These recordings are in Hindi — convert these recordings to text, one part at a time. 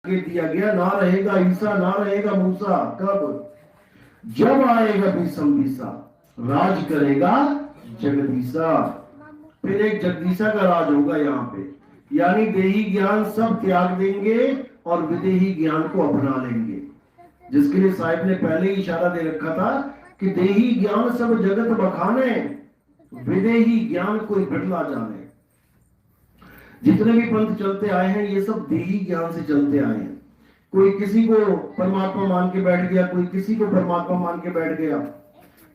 के दिया गया, ना रहेगा ईसा ना रहेगा मूसा। कब? जब आएगा बीसा, राज करेगा जगदीशा। फिर एक जगदीशा का राज होगा यहाँ पे, यानी देही ज्ञान सब त्याग देंगे और विदेही ज्ञान को अपना लेंगे, जिसके लिए साहिब ने पहले ही इशारा दे रखा था कि देही ज्ञान सब जगत बखाने, विदेही ज्ञान कोई बिरला जाने। जितने भी पंथ चलते आए हैं ये सब देही ज्ञान से चलते आए हैं। कोई किसी को परमात्मा मान के बैठ गया, कोई किसी को परमात्मा मान के बैठ गया,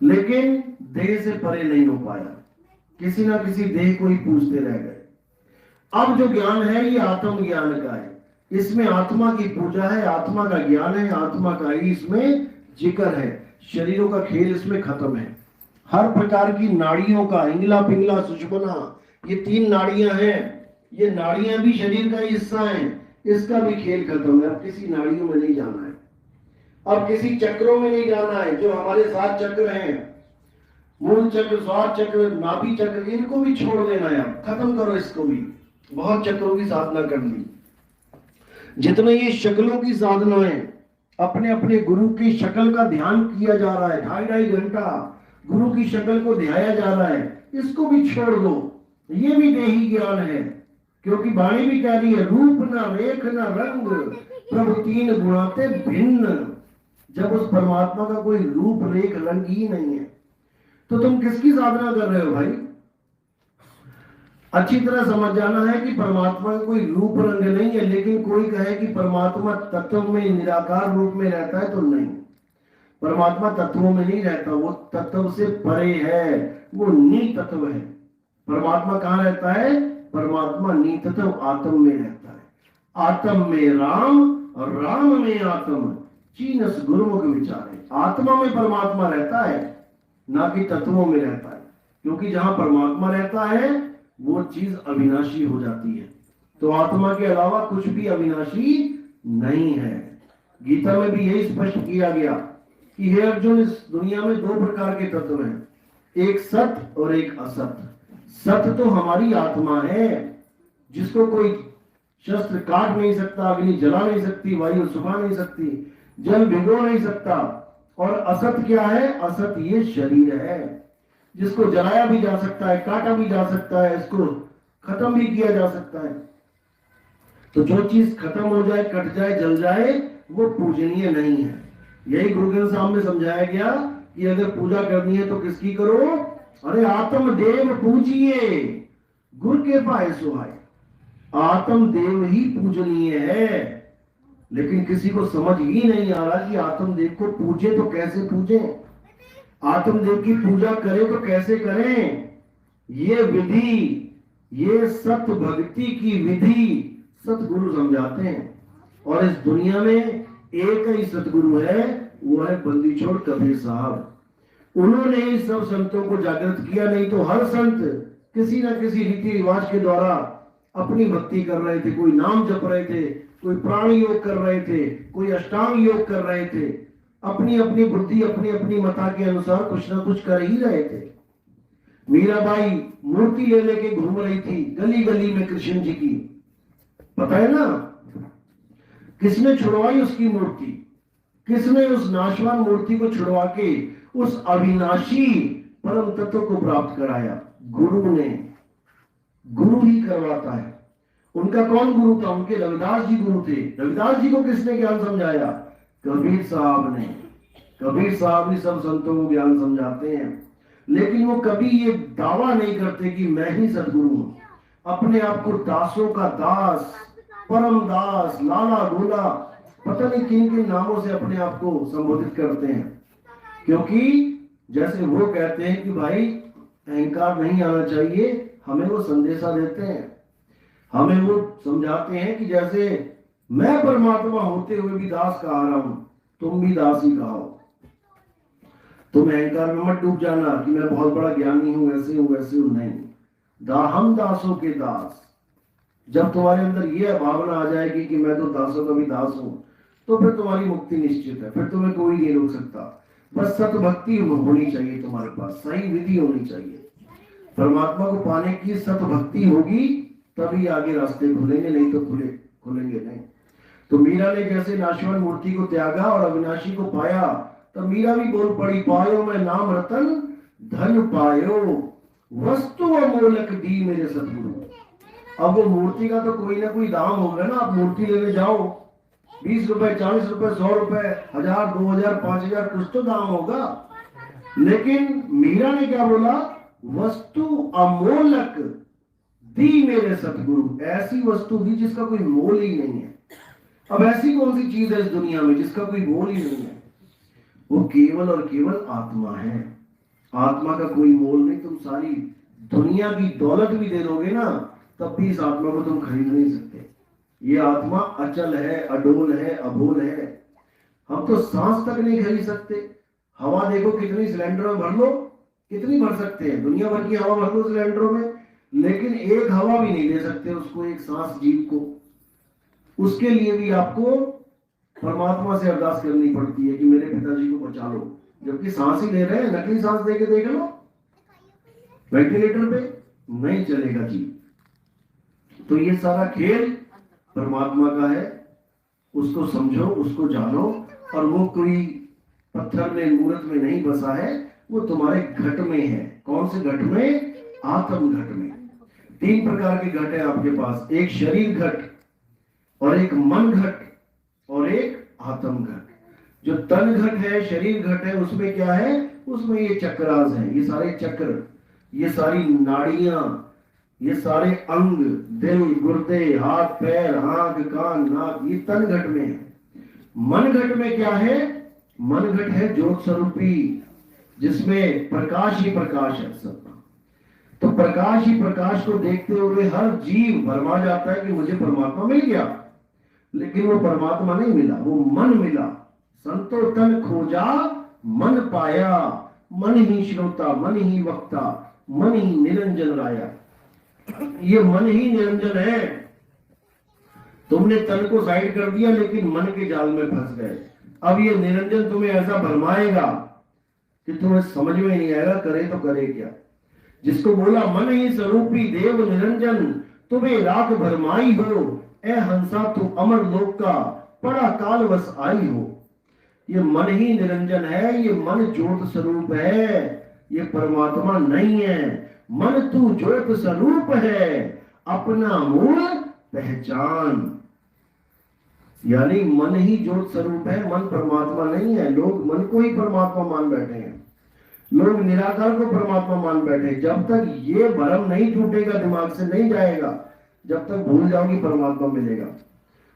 लेकिन देह से परे नहीं हो पाया, किसी ना किसी देह को ही पूछते रह गए। अब जो ज्ञान है ये आत्म ज्ञान का है, इसमें आत्मा की पूजा है, आत्मा का ज्ञान है, आत्मा का ही इसमें जिक्र है। शरीरों का खेल इसमें खत्म है। हर प्रकार की नाड़ियों का, इंगला पिंगला सुषुम्ना, ये 3 नाड़ियां हैं, ये नाड़ियां भी शरीर का हिस्सा हैं, इसका भी खेल खत्म है। अब किसी नाड़ियों में नहीं जाना है, अब किसी चक्रों में नहीं जाना है। जो हमारे 7 चक्र हैं, मूल चक्र, स्वाद चक्र, नाभि चक्र, इनको भी छोड़ देना है, खत्म करो इसको भी। बहुत चक्रों की साधना कर ली, जितने ये शक्लों की साधना है, अपने अपने गुरु की शक्ल का ध्यान किया जा रहा है, 2.5 घंटा गुरु की शक्ल को ध्याया जा रहा है, इसको भी छोड़ दो। ये भी देही ज्ञान है, क्योंकि वाणी भी कह रही है रूप न रेख न रंग प्रभु 3 गुणाते भिन्न। जब उस परमात्मा का कोई रूप रेख रंग ही नहीं है तो तुम किसकी साधना कर रहे हो भाई? अच्छी तरह समझ जाना है कि परमात्मा का कोई रूप रंग नहीं है, लेकिन कोई कहे कि परमात्मा तत्व में निराकार रूप में रहता है, तो नहीं, परमात्मा तत्वों में नहीं रहता, वो तत्व से परे है, वो नी तत्व है। परमात्मा कहाँ रहता है? परमात्मा नी तत्व आत्म में रहता है। आत्म में राम और राम में आत्म, चीनस गुरुमुख विचारे। आत्मा में परमात्मा रहता है, ना कि तत्वों में रहता है, क्योंकि जहां परमात्मा रहता है वो चीज अविनाशी हो जाती है। तो आत्मा के अलावा कुछ भी अविनाशी नहीं है। गीता में भी यही स्पष्ट किया गया कि हे अर्जुन, इस दुनिया में 2 प्रकार के तत्व हैं, एक सत और एक असत। सत तो हमारी आत्मा है, जिसको कोई शस्त्र काट नहीं सकता, अग्नि जला नहीं सकती, वायु सुखा नहीं सकती, जल भिगो नहीं सकता। और असत क्या है? असत ये शरीर है, जिसको जलाया भी जा सकता है, काटा भी जा सकता है, इसको खत्म भी किया जा सकता है। तो जो चीज खत्म हो जाए, कट जाए, जल जाए, वो पूजनीय नहीं है। यही गुरु ग्रंथ साहब में समझाया गया कि अगर पूजा करनी है तो किसकी करो? अरे आत्म देव पूजिए, गुरु के पाए सुहाए। आत्म देव ही पूजनीय है, लेकिन किसी को समझ ही नहीं आ रहा कि आत्मदेव को पूजे तो कैसे पूजे, आत्मदेव की पूजा करें तो कैसे करें। ये विधि, ये सत भक्ति की विधि सतगुरु समझाते हैं। और इस दुनिया में एक ही सतगुरु है, वो है बंदी छोड़ कबीर साहब। उन्होंने ही सब संतों को जागृत किया, नहीं तो हर संत किसी न किसी रीति रिवाज के द्वारा अपनी भक्ति कर रहे थे। कोई नाम जप रहे थे, कोई प्राण योग कर रहे थे, कोई अष्टांग योग कर रहे थे, अपनी अपनी बुद्धि, अपनी अपनी मता के अनुसार कुछ ना कुछ कर ही रहे थे। मीराबाई मूर्ति ले लेके घूम रही थी गली गली में कृष्ण जी की, पता है ना? किसने छुड़वाई उसकी मूर्ति? किसने उस नाशवान मूर्ति को छुड़वा के उस अविनाशी परम तत्व को प्राप्त कराया? गुरु ने। गुरु ही करवाता है। उनका कौन गुरु था? उनके रविदास जी गुरु थे। रविदास जी को किसने ज्ञान समझाया? कबीर साहब ने। कबीर साहब ही सब संतों को ज्ञान समझाते हैं, लेकिन वो कभी ये दावा नहीं करते कि मैं ही सदगुरु हूं। अपने आप को दासों का दास, परम दास, लाला गोला, पता नहीं किन किन नामों से अपने आप को संबोधित करते हैं, क्योंकि जैसे वो कहते हैं कि भाई अहंकार नहीं आना चाहिए, हमें वो संदेशा देते हैं, हमें वो समझाते हैं कि जैसे मैं परमात्मा होते हुए भी दास कहा रहा हूं, तुम भी दास ही कहो। तुम अहंकार में मत डूब जाना कि मैं बहुत बड़ा ज्ञानी हूं, ऐसे हूं वैसे हूं, नहीं। हम दासों के दास। जब तुम्हारे अंदर ये भावना आ जाएगी कि मैं तो दासों का भी दास हूं, तो फिर तुम्हारी मुक्ति निश्चित है, फिर तुम्हें कोई नहीं रोक सकता। बस सत भक्ति होनी चाहिए तुम्हारे पास, सही विधि होनी चाहिए। परमात्मा को पाने की सत भक्ति होगी तभी आगे रास्ते खुलेंगे, नहीं तो खुलेंगे नहीं। तो मीरा ने जैसे नाशवान मूर्ति को त्यागा और अविनाशी को पाया, तो मीरा भी बोल पड़ी, पायो मैं नाम रतन धन पायो, वस्तु अमोलक दी मेरे सतगुरु। अब वो मूर्ति का तो कोई ना कोई दाम होगा ना। आप मूर्ति लेने जाओ, 20 रुपए, 40 रुपए, 100 रुपए, 1000, 2000, 5000, कुछ तो दाम होगा। लेकिन मीरा ने क्या बोला, वस्तु अमोलक दी मेरे सतगुरु, ऐसी वस्तु दी जिसका कोई मोल ही नहीं है। अब ऐसी कौन सी चीज है इस दुनिया में जिसका कोई मोल ही नहीं है? वो केवल और केवल आत्मा है। आत्मा का कोई मोल नहीं। तुम सारी दुनिया की दौलत भी दे दोगे ना, तब भी इस आत्मा को तुम खरीद नहीं सकते। ये आत्मा अचल है, अडोल है, अभोल है। हम तो सांस तक नहीं खरीद सकते। हवा देखो कितनी सिलेंडरों में भर लो, कितनी भर सकते हैं? दुनिया भर की हवा भर लो सिलेंडरों में, लेकिन एक हवा भी नहीं दे सकते उसको, एक सांस जीव को। उसके लिए भी आपको परमात्मा से अरदास करनी पड़ती है कि मेरे पिताजी को बचा लो। जबकि सांस ही ले रहे हैं, नकली सांस देके देख लो, वेंटिलेटर पे नहीं चलेगा जी। तो ये सारा खेल परमात्मा का है, उसको समझो, उसको जानो। और वो कोई पत्थर में, मूर्त में नहीं बसा है, वो तुम्हारे घट में है। कौन से घट में? आत्म घट में। 3 प्रकार के घट है आपके पास, एक शरीर घट और एक मन घट और एक आत्म घट। जो तन घट है, शरीर घट है, उसमें क्या है? उसमें ये चक्रास है, ये सारे चक्र, ये सारी नाड़ियां, ये सारे अंग, दिल, गुर्दे, हाथ, पैर, आंख, कान, नाक, ये तन घट में है। मन घट में क्या है? मन घट है ज्योत स्वरूपी, जिसमें प्रकाश ही प्रकाश है सब। तो प्रकाश ही प्रकाश को देखते हुए हर जीव भरमा जाता है कि मुझे परमात्मा मिल गया। लेकिन वो परमात्मा नहीं मिला, वो मन मिला। संतो तन खोजा मन पाया, मन ही श्रोता, मन ही वक्ता, मन ही निरंजन राया। ये मन ही निरंजन है। तुमने तन को साइड कर दिया, लेकिन मन के जाल में फंस गए। अब ये निरंजन तुम्हें ऐसा भरमाएगा कि तुम्हें समझ में नहीं आएगा करे तो करे क्या। जिसको बोला मन ही स्वरूपी देव निरंजन, तुम्हें रात भरमाई हो, ए हंसा तू अमर लोक का, बड़ा काल बस आई हो। ये मन ही निरंजन है, ये मन ज्योत स्वरूप है, ये परमात्मा नहीं है। मन तू ज्योत स्वरूप है, अपना मूल पहचान। यानी मन ही ज्योत स्वरूप है, मन परमात्मा नहीं है। लोग मन को ही परमात्मा मान बैठे हैं, लोग निराकार को परमात्मा मान बैठे। जब तक ये भ्रम नहीं टूटेगा, दिमाग से नहीं जाएगा, जब तक भूल जाओगी परमात्मा मिलेगा।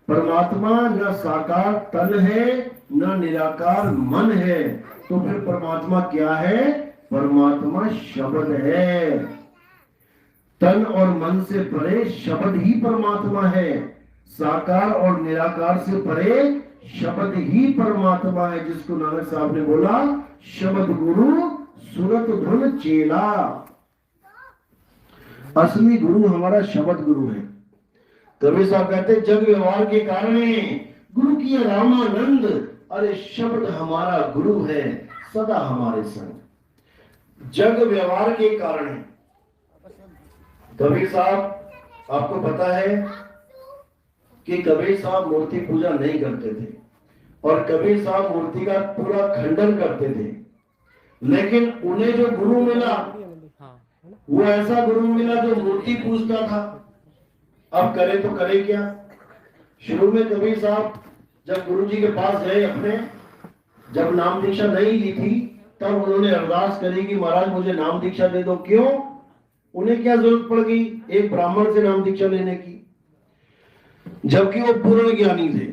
परमात्मा न साकार तन है, न निराकार मन है। तो फिर परमात्मा क्या है? परमात्मा शब्द है। तन और मन से परे शब्द ही परमात्मा है। साकार और निराकार से परे शब्द ही परमात्मा है, जिसको नानक साहब ने बोला, शब्द गुरु सुरत धुन चेला। असली गुरु हमारा शब्द गुरु है। कबीर साहब कहते जग व्यवहार के कारण गुरु की रामानंद, अरे शब्द हमारा गुरु है सदा हमारे संग। जग व्यवहार के कारण कबीर साहब, आपको पता है कि कबीर साहब मूर्ति पूजा नहीं करते थे और कबीर साहब मूर्ति का पूरा खंडन करते थे। लेकिन उन्हें जो गुरु मिला वो ऐसा गुरु मिला जो मूर्ति पूजता था। अब करे तो करे क्या? शुरू में कबीर साहब जब गुरु जी के पास गए अपने, जब नाम दीक्षा नहीं ली थी, तब उन्होंने अरदास करी कि महाराज मुझे नाम दीक्षा दे दो। क्यों? उन्हें क्या जरूरत पड़ गई एक ब्राह्मण से नाम दीक्षा लेने की, जबकि वो पूर्ण ज्ञानी थे।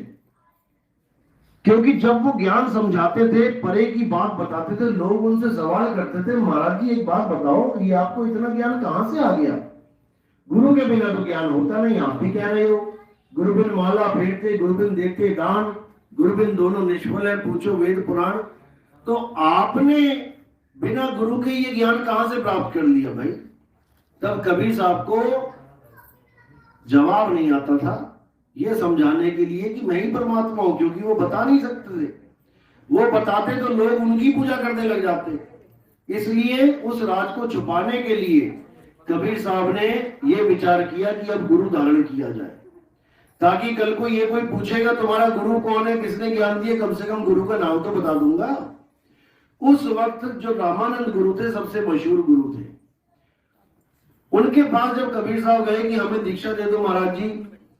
क्योंकि जब वो ज्ञान समझाते थे, परे की बात बताते थे, लोग उनसे सवाल करते थे, महाराज जी एक बात बताओ, ये आपको इतना ज्ञान कहां से आ गया? गुरु के बिना तो ज्ञान होता नहीं। आप भी कह रहे हो गुरु बिन माला फेरते, गुरु बिन देते दान, गुरु बिन दोनों निष्फल है, पूछो वेद पुराण। तो आपने बिना गुरु के ये ज्ञान कहां से प्राप्त कर लिया भाई? तब कबीर साहब को जवाब नहीं आता था ये समझाने के लिए कि मैं ही परमात्मा हूं, क्योंकि वो बता नहीं सकते थे। वो बताते तो लोग उनकी पूजा करने लग जाते। इसलिए उस राज को छुपाने के लिए कबीर साहब ने यह विचार किया कि अब गुरु धारण किया जाए। ताकि कल को ये कोई पूछेगा तुम्हारा गुरु कौन है, किसने ज्ञान दिया, कम से कम गुरु का नाम तो बता दूंगा। उस वक्त जो रामानंद गुरु थे सबसे मशहूर गुरु थे। उनके पास जब कबीर साहब गए कि हमें दीक्षा दे दो महाराज जी,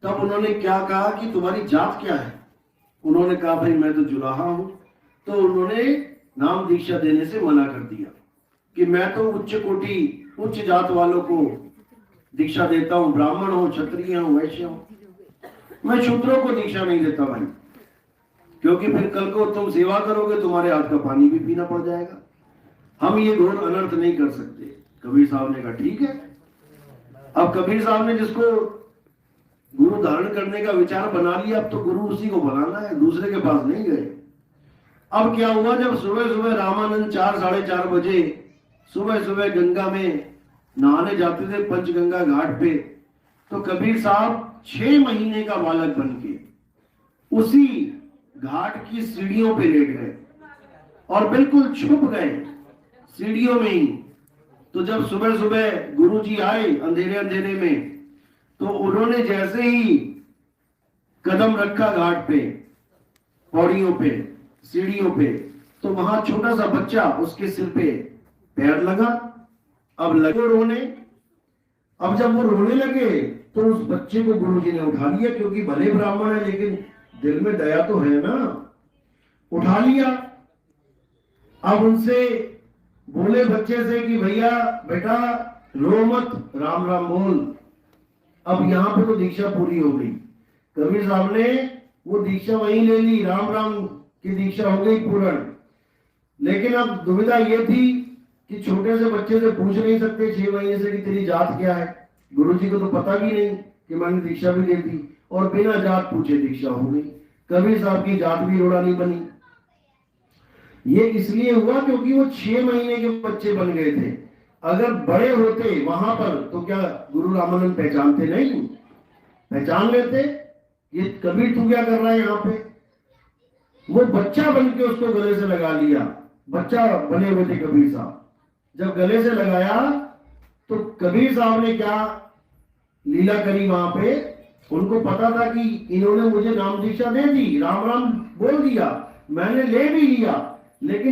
तब उन्होंने क्या कहा कि तुम्हारी जात क्या है। उन्होंने कहा भाई मैं तो जुलाहा हूं। तो उन्होंने नाम दीक्षा देने से मना कर दिया कि मैं तो उच्च कोटि उच्च जात वालों को दीक्षा देता हूं, ब्राह्मण हो, क्षत्रिय हो, वैश्य हो, मैं शूद्रों को दीक्षा नहीं देता भाई, क्योंकि फिर कल को तुम सेवा करोगे तुम्हारे हाथ का पानी भी पीना पड़ जाएगा, हम ये घोर अनर्थ नहीं कर सकते। कबीर साहब ने कहा ठीक है। अब कबीर साहब ने जिसको गुरु धारण करने का विचार बना लिया, अब तो गुरु उसी को बनाना है, दूसरे के पास नहीं गए। अब क्या हुआ, जब सुबह सुबह रामानंद 4 साढ़े 4 बजे सुबह सुबह गंगा में नहाने जाते थे पंचगंगा घाट पे, तो कबीर साहब 6 महीने का बालक बनके उसी घाट की सीढ़ियों पे लेट गए और बिल्कुल छुप गए सीढ़ियों में ही। तो जब सुबह सुबह गुरुजी आए अंधेरे अंधेरे में, तो उन्होंने जैसे ही कदम रखा घाट पे, पौड़ियों पे, सीढ़ियों पे, तो वहां छोटा सा बच्चा उसके सिर पे पैर लगा। अब लगे रोने। अब जब वो रोने लगे तो उस बच्चे को गुरुजी ने उठा लिया, क्योंकि भले ब्राह्मण है लेकिन दिल में दया तो है ना, उठा लिया। अब उनसे बोले बच्चे से कि भैया बेटा रो मत, राम राम बोल। अब यहां पे तो दीक्षा पूरी हो गई। कबीर साहब ने वो दीक्षा वहीं ले ली, राम राम की दीक्षा हो गई पूर्ण। लेकिन अब दुविधा ये थी कि छोटे से बच्चे से पूछ नहीं सकते 6 महीने से कि तेरी जात क्या है। गुरुजी को तो पता भी नहीं कि मैंने दीक्षा भी दे दी, और बिना जात पूछे दीक्षा हो गई। कबीर साहब की जात भी रोड़ा नहीं बनी। ये इसलिए हुआ क्योंकि वो 6 महीने के बच्चे बन गए थे। अगर बड़े होते वहां पर तो क्या गुरु रामानंद पहचानते नहीं? पहचान लेते। ये कबीर तू क्या कर रहा है यहाँ पे? वो बच्चा बन के उसको गले से लगा लिया। बच्चा बने हुए थे कबीर साहब। जब गले से लगाया तो कबीर साहब ने क्या लीला करी वहां पे, उनको पता था कि इन्होंने मुझे नाम दीक्षा दे दी, राम राम बोल दिया, मैंने ले भी लिया, लेकिन